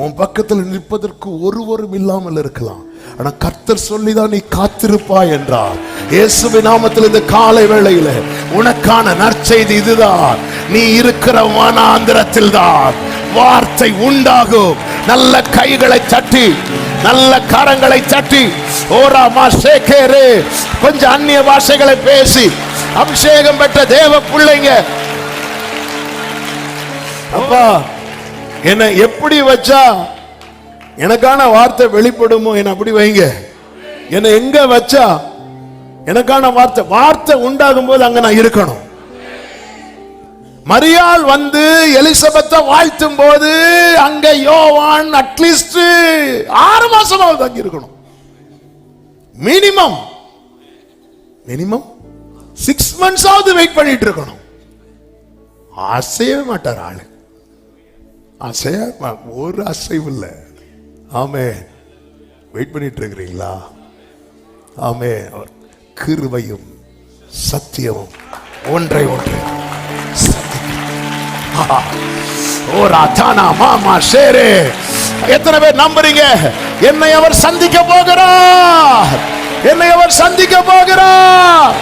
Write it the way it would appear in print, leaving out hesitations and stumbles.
உன் பக்கத்தில் நிற்பதற்கு ஒருவரும் இல்லாமல் இருக்கலாம். ஆனா கர்த்தர் சொல்லிதான் நீ காத்திருப்பாய் என்றார். இயேசுவின் நாமத்தில் இந்த காலை வேளையில உனக்கான நற்செய்தி இதுதான். நீ இருக்கிற வனாந்திரத்தில் தான் வார்த்தை உண்டாகும். நல்ல கைகளை தட்டி, நல்ல கரங்களை தட்டி, ஓரா மாசேகேரே, கொஞ்சம் அந்நிய பாஷைகளை பேசி அபிஷேகம் பெற்ற தேவ பிள்ளைங்க, அப்பா என்ன எப்படி வச்சா எனக்கான வார்த்தை வெளிப்படுமோ, என்ன அப்படி வைங்க. என்ன எங்க வச்சா எனக்கான வார்த்தை உண்டாகும் போது அங்க நான் இருக்கணும். மரியாள் வந்து எலிசபெத்தை வாழ்த்தும் போது அங்க யோவான் அட்லீஸ்ட் 6 மாசமாவது தங்கி இருக்கணும். மினிமம் 6 months ஆவது வெயிட் பண்ணிட்டு இருக்கணும். அசையவே மாட்டார் ஆளு, ஒரு அசைவு இல்லை. ஆமே, வெயிட் பண்ணிட்டு இருக்கிறீங்களா? ஆமே, கிருபையும் சத்தியமும் ஒன்றை ஒன்று எத்தனை பேர் நம்புறீங்க? என்னை அவர் சந்திக்க போகிறார், என்னை அவர் சந்திக்க போகிறார்.